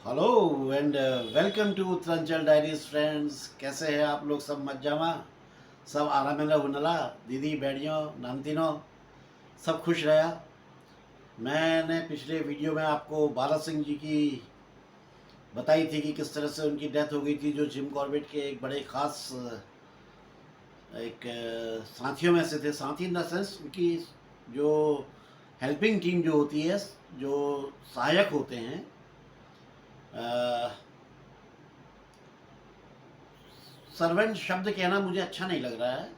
Hello and welcome to Uttaranchal diaries friends. कैसे हैं आप लोग? सब मज्जामा, सब आरामेला उनला, दीदी बैठियो नामतीनो, सब खुश रहा। मैंने पिछले वीडियो में आपको बाला सिंह जी की बताई थी कि किस तरह से उनकी डेथ हो गई थी, जो जिम कॉर्बेट के एक बड़े ख़ास एक साथियों में से थे। साथी इन द सेंस उनकी जो हेल्पिंग टीम जो होती है, जो सहायक होते हैं, सर्वेंट शब्द कहना मुझे अच्छा नहीं लग रहा है,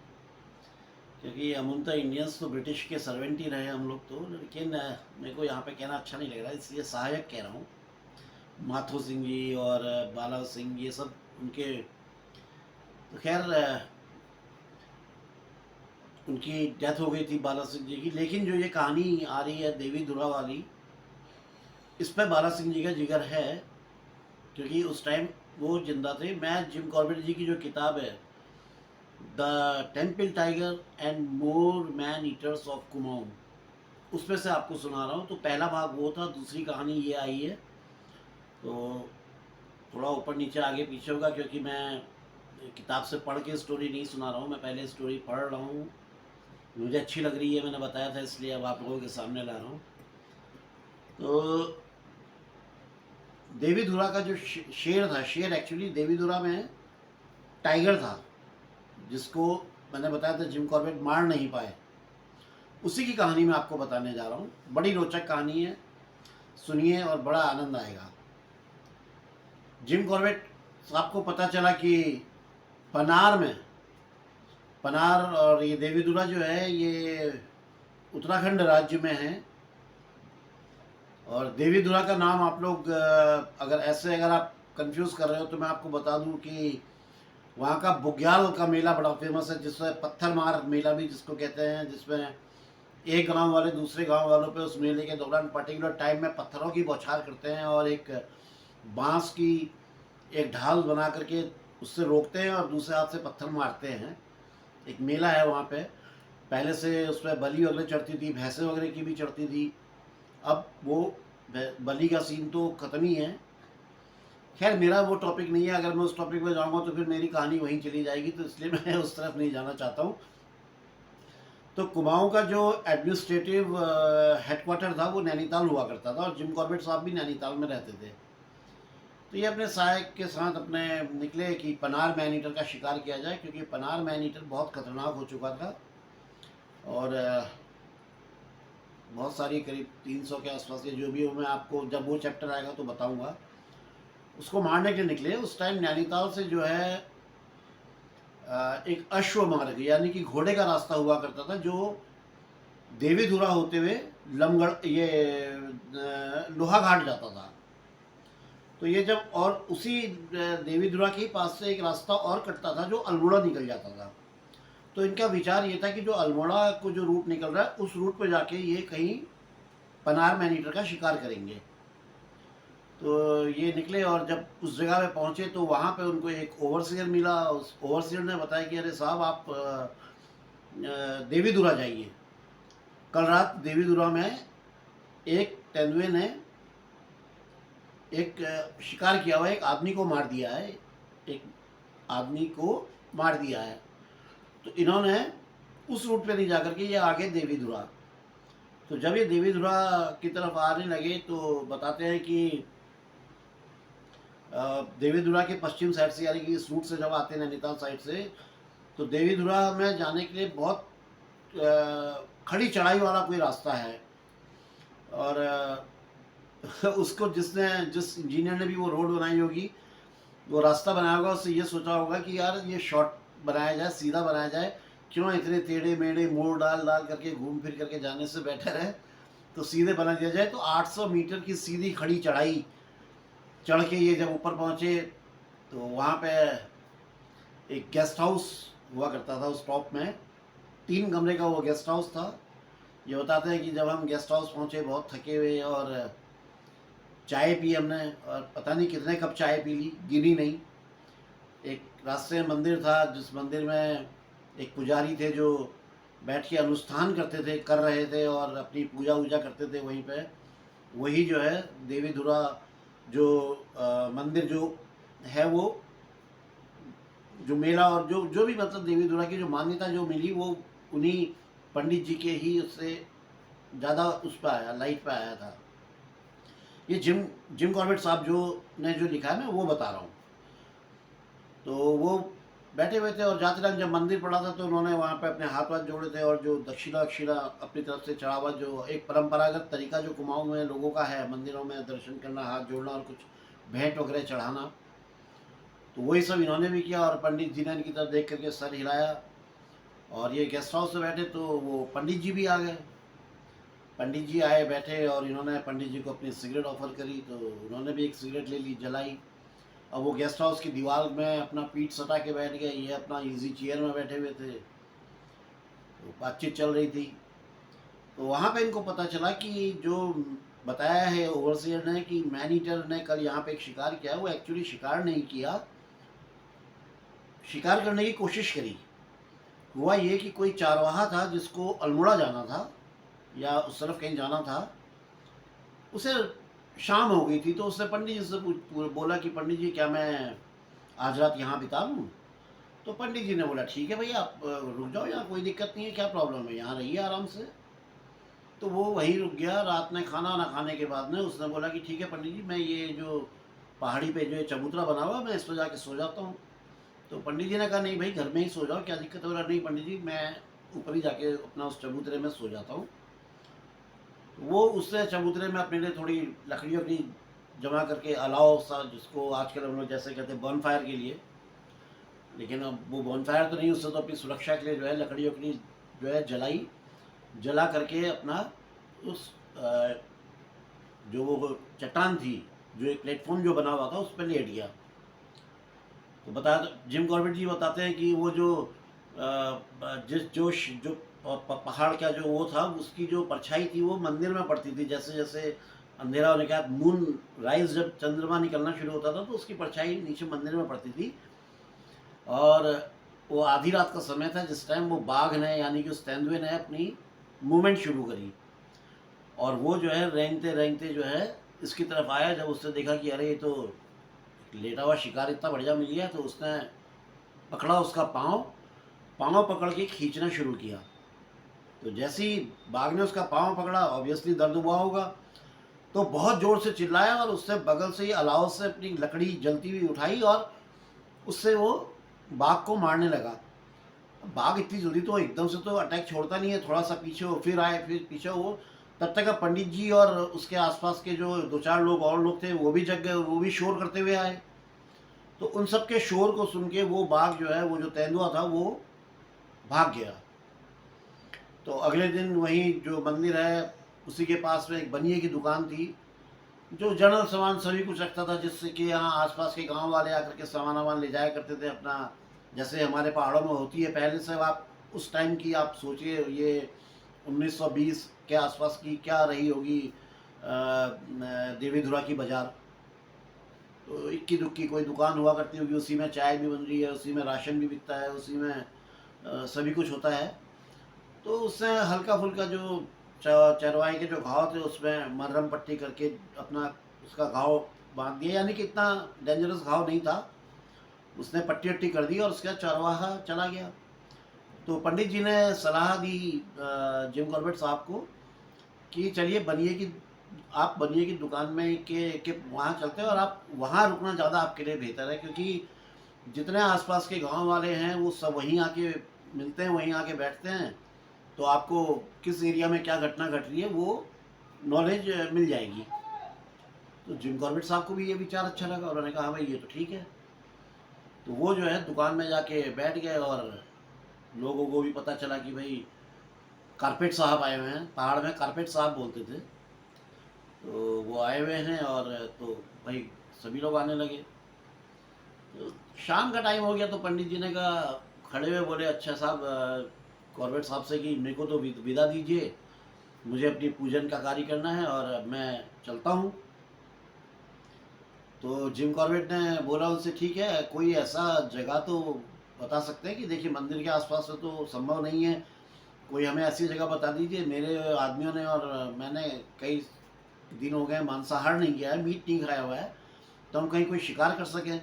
क्योंकि अमूमतः इंडियंस तो ब्रिटिश के सर्वेंट ही रहे हम लोग तो, लेकिन मेरे को यहाँ पे कहना अच्छा नहीं लग रहा है, इसलिए सहायक कह रहा हूँ। माथो सिंह जी और बाला सिंह, ये सब उनके, तो खैर उनकी डेथ हो गई थी बाला सिंह जी की। लेकिन जो ये कहानी आ रही है देवी धुरा वाली, इस पर बाला सिंह जी का जिक्र है, क्योंकि उस टाइम वो जिंदा थे। मैं जिम कॉर्बेट जी की जो किताब है, the temple tiger and more man eaters of Kumaon, उसमें से आपको सुना रहा हूँ। तो पहला भाग वो था, दूसरी कहानी ये आई है। तो थोड़ा ऊपर नीचे आगे पीछे होगा, क्योंकि मैं किताब से पढ़ के स्टोरी नहीं सुना रहा हूँ, मैं पहले स्टोरी पढ़ रहा हूँ, मुझे अच्छी लग रही है, मैंने बताया था, इसलिए अब आप लोगों के सामने ला रहा हूँ। तो देवी धुरा का जो शेर था, शेर एक्चुअली देवी धुरा में टाइगर था, जिसको मैंने बताया था जिम कॉर्बेट मार नहीं पाए। उसी की कहानी मैं आपको बताने जा रहा हूँ। बड़ी रोचक कहानी है, सुनिए और बड़ा आनंद आएगा। जिम कॉर्बेट साहब को पता चला कि पनार में, पनार और ये देवीदुरा जो है ये उत्तराखंड राज्य में है। और देवीदुरा का नाम आप लोग अगर आप कंफ्यूज कर रहे हो, तो मैं आपको बता दूं कि वहाँ का बुग्याल का मेला बड़ा फेमस है, जिसमें पत्थर मार मेला भी जिसको कहते हैं, जिसमें एक गांव वाले दूसरे गांव वालों पे उस मेले के दौरान पर्टिकुलर टाइम में पत्थरों की बौछार करते हैं, और एक बांस की एक ढाल बना करके उससे रोकते हैं और दूसरे हाथ से पत्थर मारते हैं। एक मेला है वहाँ पे। पहले से उस पर बलि वगैरह चढ़ती थी, भैंसें वगैरह की भी चढ़ती थी। अब वो बलि का सीन तो ख़त्म ही है। खैर मेरा वो टॉपिक नहीं है, अगर मैं उस टॉपिक में जाऊँगा तो फिर मेरी कहानी वहीं चली जाएगी, तो इसलिए मैं उस तरफ नहीं जाना चाहता हूँ। तो कुमाऊँ का जो एडमिनिस्ट्रेटिव हेडक्वार्टर था वो नैनीताल हुआ करता था, और जिम कॉर्बेट साहब भी नैनीताल में रहते थे। तो ये अपने सहायक के साथ अपने निकले कि पनार मैन ईटर का शिकार किया जाए, क्योंकि पनार मैन ईटर बहुत खतरनाक हो चुका था, और बहुत सारी करीब 300 के आसपास के जो भी हो, मैं आपको जब वो चैप्टर आएगा तो बताऊंगा। उसको मारने के लिए निकले। उस टाइम नैनीताल से जो है एक अश्व मार्ग यानी कि घोड़े का रास्ता हुआ करता था, जो देवीधुरा होते हुए लमगढ़ ये लोहाघाट जाता था। तो ये जब, और उसी देवीधुरा के पास से एक रास्ता और कटता था जो अल्मोड़ा निकल जाता था। तो इनका विचार ये था कि जो अल्मोड़ा को जो रूट निकल रहा है, उस रूट पर जाके ये कहीं पनार मैनीटर का शिकार करेंगे। तो ये निकले, और जब उस जगह पे पहुंचे तो वहाँ पे उनको एक ओवरसियर मिला। उस ओवरसियर ने बताया कि अरे साहब, आप देवीधुरा जाइए। कल रात देवीधुरा में एक तेंदुए ने एक शिकार किया हुआ एक आदमी को मार दिया है, एक आदमी को मार दिया है। तो इन्होंने उस रूट पे नहीं जाकर के ये आगे देवीधुरा। तो जब ये देवीधुरा की तरफ आने लगे तो बताते हैं कि देवीधुरा के पश्चिम साइड से, यानी कि इस रूट से जब आते हैं नैनीताल साइड से, तो देवीधुरा में जाने के लिए बहुत खड़ी चढ़ाई वाला कोई रास्ता है। और उसको जिस इंजीनियर ने भी वो रोड बनाई होगी, वो रास्ता बनाया होगा, उससे ये सोचा होगा कि यार ये शॉर्ट बनाया जाए, सीधा बनाया जाए, क्यों इतने टेढ़े मेढ़े मोड़ डाल डाल करके घूम फिर करके जाने से बेटर है तो सीधे बना दिया जाए। तो 800 मीटर की सीधी खड़ी चढ़ाई चढ़ के ये जब ऊपर पहुँचे, तो वहाँ पे एक गेस्ट हाउस हुआ करता था उस टॉप में। 3 कमरे का वो गेस्ट हाउस था। ये बताते हैं कि जब हम गेस्ट हाउस पहुँचे बहुत थके हुए, और चाय पी हमने, और पता नहीं कितने कप चाय पी ली, गिनी नहीं। एक रास्ते में मंदिर था, जिस मंदिर में एक पुजारी थे जो बैठ के अनुष्ठान कर रहे थे और अपनी पूजा वूजा करते थे वहीं पे। वही जो है देवीधुरा जो मंदिर जो है वो, जो मेला और जो जो भी मतलब देवी दुर्गा की जो मान्यता जो मिली वो उन्हीं पंडित जी के ही उससे ज़्यादा उस पर आया, लाइट पे आया था। ये जिम जिम कॉर्बेट साहब जो ने जो लिखा है मैं वो बता रहा हूँ। तो वो बैठे हुए थे और जाते टाइम जब मंदिर पड़ा था तो उन्होंने वहाँ पे अपने हाथ वाथ जोड़े थे और जो दक्षिणा अक्षिणा अपनी तरफ से चढ़ावा, जो एक परंपरागत तरीका जो कुमाऊं में लोगों का है मंदिरों में दर्शन करना, हाथ जोड़ना और कुछ भेंट वगैरह चढ़ाना, तो वही सब इन्होंने भी किया। और पंडित जी ने इनकी तरफ देख करके सर हिलाया और ये गेस्ट हाउस में बैठे तो वो पंडित जी भी आ गए। पंडित जी आए, बैठे और इन्होंने पंडित जी को अपनी सिगरेट ऑफर करी तो उन्होंने भी एक सिगरेट ले ली, जलाई। अब वो गेस्ट हाउस की दीवार में अपना पीठ सटा के बैठ गए, ये अपना इजी चेयर में बैठे हुए थे, तो बातचीत चल रही थी। तो वहाँ पे इनको पता चला कि जो बताया है ओवरसीयर ने कि मैन ईटर ने कल यहाँ पे एक शिकार किया, वो एक्चुअली शिकार नहीं किया, शिकार करने की कोशिश करी। हुआ ये कि कोई चारवाहा था जिसको अल्मोड़ा जाना था या उस तरफ कहीं जाना था, उसे शाम हो गई थी, तो उसने पंडित जी से बोला कि पंडित जी क्या मैं आज रात यहाँ बिता लूँ? तो पंडित जी ने बोला ठीक है भैया, आप रुक जाओ, यहाँ कोई दिक्कत नहीं है, क्या प्रॉब्लम है, यहाँ रहिए आराम से। तो वो वहीं रुक गया। रात में खाना ना खाने के बाद में उसने बोला कि ठीक है पंडित जी, मैं ये जो पहाड़ी पे जो ये चबूतरा बना हुआ मैं इस पर जाके सो जाता हूँ। तो पंडित जी ने कहा नहीं भाई, घर में ही सो जाओ, क्या दिक्कत हो रहा? नहीं पंडित जी, मैं ऊपर ही जाके अपना उस चबूतरे में सो जाता हूँ। वो उससे चबूतरे में अपने लिए थोड़ी लकड़ी वकड़ी जमा करके, अलाव सा जिसको आजकल हम लोग जैसे कहते हैं बॉन फायर के लिए, लेकिन अब वो बॉन फायर तो नहीं, उससे तो अपनी सुरक्षा के लिए जो है लकड़ी वकड़ी जो है जलाई, जला करके अपना उस जो वो चट्टान थी, जो एक प्लेटफॉर्म जो बना हुआ था उस पर लेट गया। तो बता, जिम कॉर्बेट जी बताते हैं कि वो जो जिस जो पहाड़ का जो वो था उसकी जो परछाई थी वो मंदिर में पड़ती थी। जैसे जैसे अंधेरा होने के बाद मून राइज, जब चंद्रमा निकलना शुरू होता था तो उसकी परछाई नीचे मंदिर में पड़ती थी। और वो आधी रात का समय था जिस टाइम वो बाघ ने यानी कि उस तेंदुए ने अपनी मूवमेंट शुरू करी और वो जो है रेंगते रेंगते जो है इसकी तरफ आया। जब उसने देखा कि अरे ये तो लेटा हुआ शिकार इतना बढ़िया मिल गया, तो उसने पकड़ा उसका पाँव, पाँव पकड़ के खींचना शुरू किया। तो जैसे ही बाघ ने उसका पाँव पकड़ा, ऑब्वियसली दर्द हुआ होगा, तो बहुत ज़ोर से चिल्लाया और उससे बगल से ही अलाव से अपनी लकड़ी जलती हुई उठाई और उससे वो बाघ को मारने लगा। बाघ इतनी जल्दी तो एकदम से तो अटैक छोड़ता नहीं है, थोड़ा सा पीछे हो, फिर आए, फिर पीछे हो। तब तक पंडित जी और उसके आसपास के जो दो चार लोग और लोग थे वो भी जग गए, वो भी शोर करते हुए आए। तो उन सब के शोर को सुन के वो बाघ जो है, वो जो तेंदुआ था, वो भाग गया। तो अगले दिन वहीं जो मंदिर है उसी के पास में एक बनिए की दुकान थी जो जनरल सामान सभी कुछ रखता था, जिससे कि यहाँ आसपास के गांव वाले आकर के सामान वामान ले जाया करते थे अपना, जैसे हमारे पहाड़ों में होती है पहले से। आप उस टाइम की आप सोचिए, ये 1920 के आसपास की क्या रही होगी देवीधुरा की बाज़ार। तो इक्की दुक्की कोई दुकान हुआ करती होगी, उसी में चाय भी बन रही है, उसी में राशन भी बिकता है, उसी में सभी कुछ होता है। तो उससे हल्का फुल्का जो चरवाई के जो घाव थे उसमें मरहम पट्टी करके अपना उसका घाव बांध दिया, यानी कि इतना डेंजरस घाव नहीं था। उसने पट्टी वट्टी कर दी और उसके बाद चरवाहा चला गया। तो पंडित जी ने सलाह दी जिम कॉर्बेट साहब को कि चलिए आप बनिए की दुकान में के वहाँ चलते हैं और आप वहाँ रुकना ज़्यादा आपके लिए बेहतर है, क्योंकि जितने आसपास के गांव वाले हैं वो सब वहीं आके मिलते हैं, वहीं आके बैठते हैं, तो आपको किस एरिया में क्या घटना घट रही है वो नॉलेज मिल जाएगी। तो जिम कॉर्बेट साहब को भी ये विचार अच्छा लगा, उन्होंने कहा भाई ये तो ठीक है। तो वो जो है दुकान में जाके बैठ गए और लोगों को भी पता चला कि भाई कारपेट साहब आए हुए हैं, पहाड़ में कारपेट साहब बोलते थे, तो वो आए हुए हैं। और तो भाई सभी लोग आने लगे। तो शाम का टाइम हो गया तो पंडित जी ने कहा, खड़े हुए बोले, अच्छा साहब कॉर्बेट साहब से कि मेरे को तो विदा दीजिए, मुझे अपनी पूजन का कार्य करना है और मैं चलता हूँ। तो जिम कॉर्बेट ने बोला उनसे, ठीक है कोई ऐसा जगह तो बता सकते हैं कि देखिए मंदिर के आसपास में तो संभव नहीं है, कोई हमें ऐसी जगह बता दीजिए। मेरे आदमियों ने और मैंने कई दिन हो गए मांसाहार नहीं किया है, मीट नहीं खाया हुआ है, तो हम कहीं कोई शिकार कर सकें।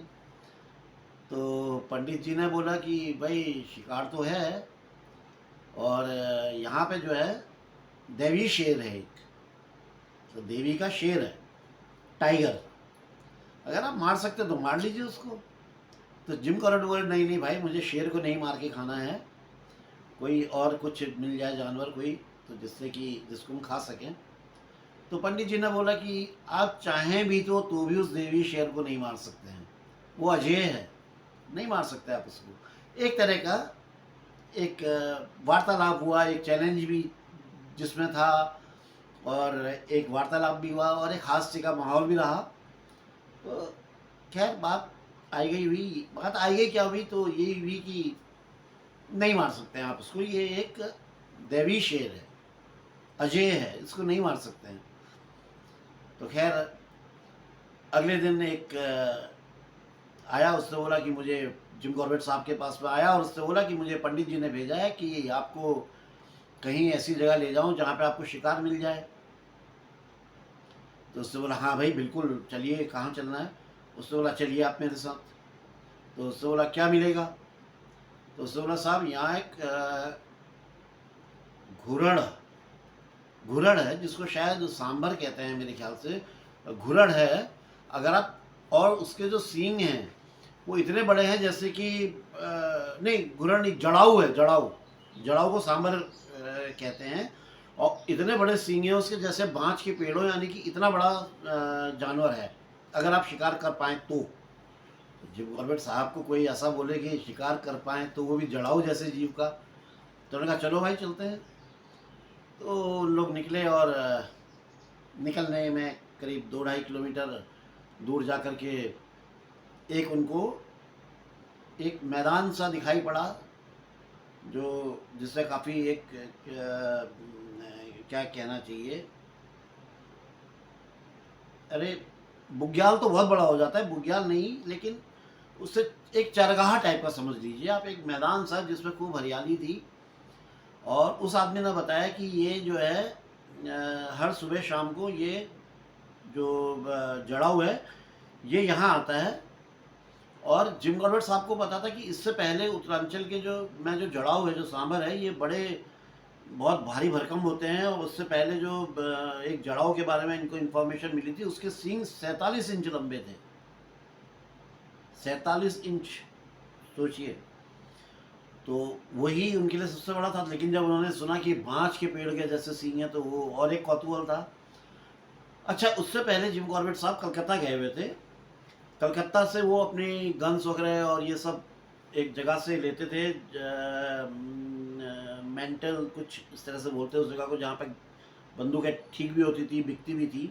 तो पंडित जी ने बोला कि भाई शिकार तो है, और यहाँ पे जो है देवी शेर है एक, तो देवी का शेर है, टाइगर, अगर आप मार सकते तो मार लीजिए उसको। तो जिम कॉर्बेट बोले नहीं नहीं भाई, मुझे शेर को नहीं मार के खाना है, कोई और कुछ मिल जाए जानवर कोई, तो जिससे कि जिसको हम खा सकें। तो पंडित जी ने बोला कि आप चाहें भी तो भी उस देवी शेर को नहीं मार सकते हैं, वो अजय है, नहीं मार सकते आप उसको। एक तरह का एक वार्तालाप हुआ, एक चैलेंज भी जिसमें था, और एक वार्तालाप भी हुआ, और एक हास्य का माहौल भी रहा। तो खैर बात आई गई क्या हुई, तो ये हुई कि नहीं मार सकते हैं आप उसको, ये एक दैवी शेर है, अजय है, इसको नहीं मार सकते हैं। तो खैर अगले दिन एक आया, उसने बोला कि मुझे, जिम कॉर्बेट साहब के पास में आया और उसने बोला कि मुझे पंडित जी ने भेजा है कि आपको कहीं ऐसी जगह ले जाऊं जहां पे आपको शिकार मिल जाए। तो उसने बोला हाँ भाई बिल्कुल चलिए, कहाँ चलना है। उसने बोला चलिए आप मेरे साथ। तो उसने बोला क्या मिलेगा। तो उसने बोला साहब यहाँ एक घुरड़ घुरड़ है, जिसको शायद सांबर कहते हैं मेरे ख्याल से, घुरड़ है। अगर आप, और उसके जो सींग हैं वो इतने बड़े हैं जैसे कि नहीं घुरड़ नहीं, जड़ाऊ है, जड़ाऊ को सांबर कहते हैं, और इतने बड़े सींग हैं उसके जैसे बांज के पेड़ों, यानी कि इतना बड़ा जानवर है, अगर आप शिकार कर पाएँ तो। जिम कॉर्बेट साहब को कोई ऐसा बोले कि शिकार कर पाएँ, तो वो भी जड़ाऊ जैसे जीव का। तो उन्होंने कहा चलो भाई चलते हैं। तो लोग निकले, और निकलने में करीब 2-2.5 किलोमीटर दूर जा कर के एक उनको एक मैदान सा दिखाई पड़ा, जो जिससे काफ़ी एक क्या कहना चाहिए, अरे बुग्याल तो बहुत बड़ा हो जाता है, बुग्याल नहीं, लेकिन उससे एक चरगाह टाइप का समझ लीजिए आप, एक मैदान सा जिसमें खूब हरियाली थी। और उस आदमी ने बताया कि ये जो है हर सुबह शाम को ये जो जड़ाऊ है ये यहाँ आता है। और जिम कॉर्बेट साहब को पता था कि इससे पहले उत्तरांचल के जो जड़ाऊ है, जो सांभर है, ये बड़े बहुत भारी भरकम होते हैं, और उससे पहले जो एक जड़ाऊ के बारे में इनको इन्फॉर्मेशन मिली थी, उसके सींग 47 इंच लंबे थे, 47 इंच, सोचिए। तो वही उनके लिए सबसे बड़ा था। लेकिन जब उन्होंने सुना कि बांज के पेड़ के जैसे सींग है, तो वो और एक कौतूहल था। अच्छा, उससे पहले जिम कॉर्बेट साहब कलकत्ता गए हुए थे। कलकत्ता से वो अपनी गन्स वगैरह और ये सब एक जगह से लेते थे, मेंटल कुछ इस तरह से बोलते हैं उस जगह को, जहाँ पर बंदूकें ठीक भी होती थी, बिकती भी थी।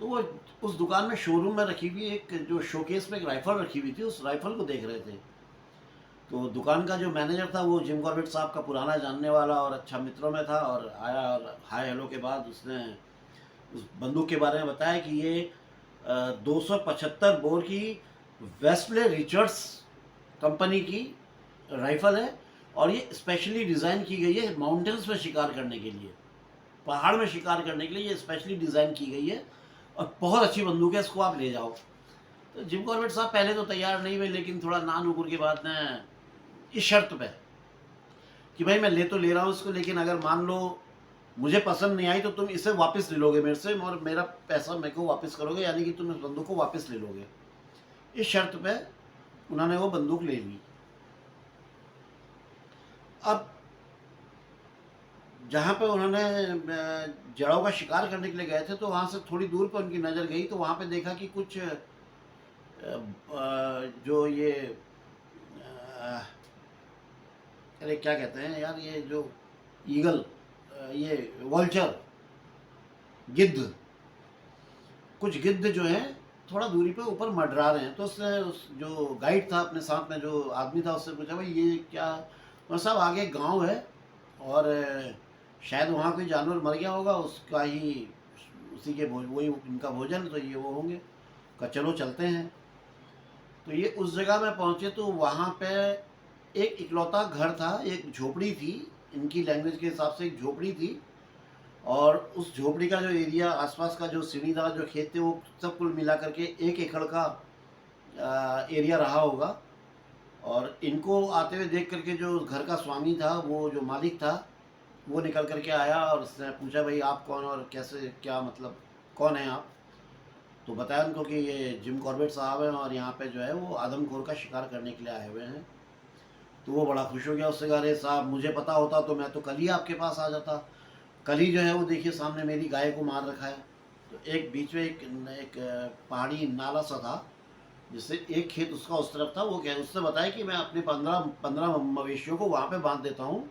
तो वो उस दुकान में, शोरूम में रखी हुई एक जो शोकेस में एक राइफ़ल रखी हुई थी, उस राइफ़ल को देख रहे थे। तो दुकान का जो मैनेजर था वो जिम कॉर्बेट साहब का पुराना जानने वाला और अच्छा मित्रों में था, और आया, और हाय हेलो के बाद उसने उस बंदूक के बारे में बताया कि ये 275 बोर की वेस्टले रिचर्ड्स कंपनी की राइफ़ल है, और ये स्पेशली डिज़ाइन की गई है माउंटेन्स में शिकार करने के लिए, पहाड़ में शिकार करने के लिए ये स्पेशली डिज़ाइन की गई है, और बहुत अच्छी बंदूक है, इसको आप ले जाओ। तो जिम कॉर्बेट साहब पहले तो तैयार नहीं हुए, लेकिन थोड़ा ना नुकुर के बाद में इस शर्त पे कि भाई मैं ले तो ले रहा हूँ इसको, लेकिन अगर मान लो मुझे पसंद नहीं आई तो तुम इसे वापस ले लोगे मेरे से, और मेरा पैसा मेरे को वापस करोगे, यानी कि तुम इस बंदूक को वापस ले लोगे। इस शर्त पे उन्होंने वो बंदूक ले ली। अब जहाँ पे उन्होंने जड़ों का शिकार करने के लिए गए थे, तो वहाँ से थोड़ी दूर पर उनकी नज़र गई, तो वहाँ पे देखा कि कुछ जो ये अरे क्या कहते हैं यार, ये जो ईगल, ये वल्चर, गिद्ध, कुछ गिद्ध जो हैं थोड़ा दूरी पे ऊपर मंडरा रहे हैं। तो उसने, उस जो गाइड था अपने साथ में जो आदमी था, उससे पूछा भाई ये क्या। और साहब आगे गांव है, और शायद वहाँ कोई जानवर मर गया होगा, उसका ही, उसी के वही इनका भोजन, तो ये वो होंगे। कहा चलो चलते हैं। तो ये उस जगह में पहुँचे, तो वहाँ पे एक इकलौता घर था, एक झोपड़ी थी, इनकी लैंग्वेज के हिसाब से एक झोपड़ी थी, और उस झोपड़ी का जो एरिया आसपास का जो सीढ़ीदार जो खेत थे वो सब कुल मिला करके 1 एकड़ का एरिया रहा होगा। और इनको आते हुए देख करके जो घर का स्वामी था, वो जो मालिक था, वो निकल करके आया और उसने पूछा भाई आप कौन और कैसे क्या मतलब कौन है आप। तो बताया उनको कि ये जिम कॉर्बेट साहब हैं और यहाँ पे जो है वो आदमखोर का शिकार करने के लिए आए हुए हैं। तो वो बड़ा खुश हो गया, उससे कहा अरे साहब मुझे पता होता तो मैं तो कल ही आपके पास आ जाता। कल ही जो है वो देखिए सामने मेरी गाय को मार रखा है। तो एक बीच में एक पहाड़ी नाला सा था जिससे एक खेत उसका उस तरफ था। वो क्या उससे बताया कि मैं अपने 15 मवेशियों को वहाँ पे बांध देता हूँ,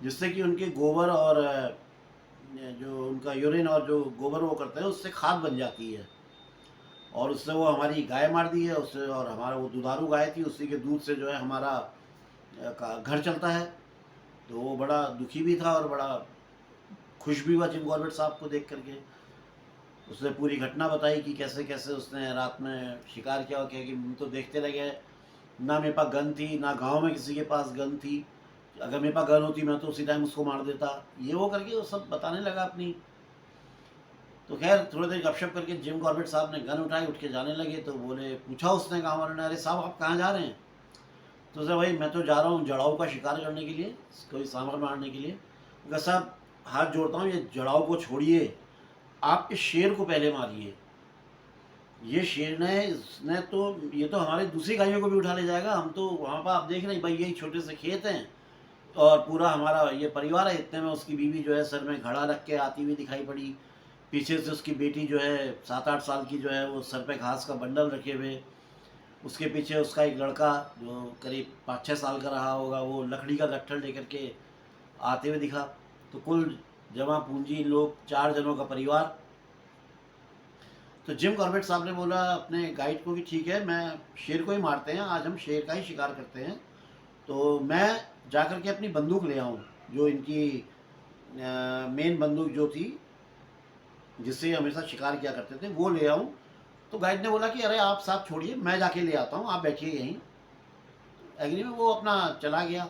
जिससे कि उनके गोबर और जो उनका यूरिन और जो गोबर वो करते हैं उससे खाद बन जाती है। और उससे वो हमारी गाय मार दी है उससे, और हमारा वो दुधारू गाय थी, उसी के दूध से जो है हमारा घर चलता है। तो वो बड़ा दुखी भी था और बड़ा खुश भी हुआ जिम कॉर्बेट साहब को देख करके। उसने पूरी घटना बताई कि कैसे कैसे उसने रात में शिकार किया और क्या कि हम तो देखते रह गए, ना मेरे पास गन थी, ना गांव में किसी के पास गन थी। अगर मेरे पास गन होती मैं तो उसी टाइम उसको मार देता, ये वो करके वो सब बताने लगा अपनी। तो खैर थोड़ी देर गपशप करके जिम कॉर्बेट साहब ने गन उठाई, उठ के जाने लगे। तो बोले पूछा उसने गाँव वालों ने अरे साहब आप कहाँ जा रहे हैं। तो सर भाई मैं तो जा रहा हूँ जड़ाऊ का शिकार करने के लिए, कोई सांभर मारने के लिए। कहा साहब हाथ जोड़ता हूँ ये जड़ाऊ को छोड़िए, आप इस शेर को पहले मारिए। ये शेर ने इसने तो ये तो हमारी दूसरी गायों को भी उठा ले जाएगा। हम तो वहाँ पर आप देख रहे हैं भाई यही छोटे से खेत हैं और पूरा हमारा ये परिवार है। इतने में उसकी बीवी जो है सर में घड़ा रख के आती हुई दिखाई पड़ी। पीछे से उसकी बेटी जो है 7-8 साल की जो है वो सर पे घास का बंडल रखे हुए। उसके पीछे उसका एक लड़का जो करीब 5-6 साल का रहा होगा, वो लकड़ी का गट्ठर लेकर के आते हुए दिखा। तो कुल जमा पूंजी लोग 4 जनों का परिवार। तो जिम कॉर्बेट साहब ने बोला अपने गाइड को कि ठीक है मैं शेर को ही मारते हैं, आज हम शेर का ही शिकार करते हैं। तो मैं जाकर के अपनी बंदूक ले आऊँ, जो इनकी मेन बंदूक जो थी जिससे हमेशा शिकार किया करते थे वो ले आऊँ। तो गाइड ने बोला कि अरे आप साथ छोड़िए मैं जाके ले आता हूँ, आप बैठिए यहीं। एग्री में वो अपना चला गया।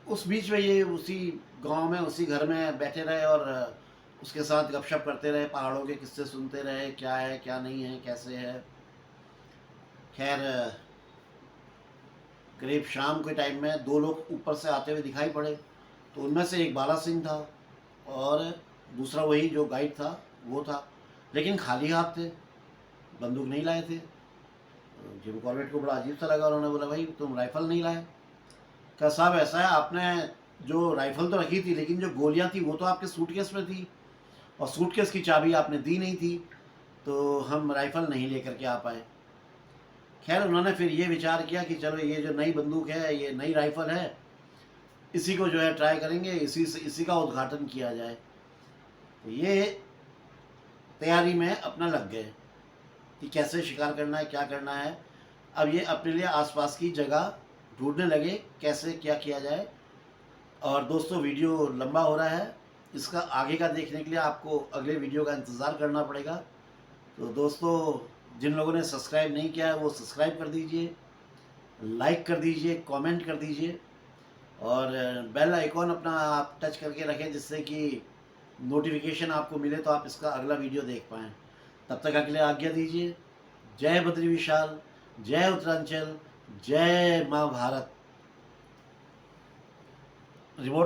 उस बीच में ये उसी गांव में उसी घर में बैठे रहे और उसके साथ गपशप करते रहे, पहाड़ों के किस्से सुनते रहे, क्या है क्या नहीं है कैसे है। खैर करीब शाम के टाइम में 2 लोग ऊपर से आते हुए दिखाई पड़े। तो उनमें से एक बाला सिंह था और दूसरा वही जो गाइड था वो था, लेकिन खाली हाथ थे, बंदूक नहीं लाए थे। तो जिम कॉर्बेट को बड़ा अजीब सा लगा, उन्होंने बोला भाई तुम राइफल नहीं लाए। क्या साहब ऐसा है आपने जो राइफल तो रखी थी लेकिन जो गोलियां थी वो तो आपके सूटकेस में थी और सूटकेस की चाबी आपने दी नहीं थी, तो हम राइफल नहीं लेकर के आ पाए। खैर उन्होंने फिर ये विचार किया कि चलो ये जो नई बंदूक है ये नई राइफल है, इसी को जो है ट्राई करेंगे, इसी का उद्घाटन किया जाए। तो ये तैयारी में अपना लग गए कि कैसे शिकार करना है क्या करना है। अब ये अपने लिए आसपास की जगह ढूंढने लगे कैसे क्या किया जाए। और दोस्तों वीडियो लंबा हो रहा है, इसका आगे का देखने के लिए आपको अगले वीडियो का इंतज़ार करना पड़ेगा। तो दोस्तों जिन लोगों ने सब्सक्राइब नहीं किया है वो सब्सक्राइब कर दीजिए, लाइक कर दीजिए, कमेंट कर दीजिए और बेल आइकॉन अपना आप टच करके रखें जिससे कि नोटिफिकेशन आपको मिले तो आप इसका अगला वीडियो देख पाएँ। तब तक अगले आज्ञा दीजिए। जय बद्री विशाल, जय उत्तरांचल, जय माँ भारत। रिमोट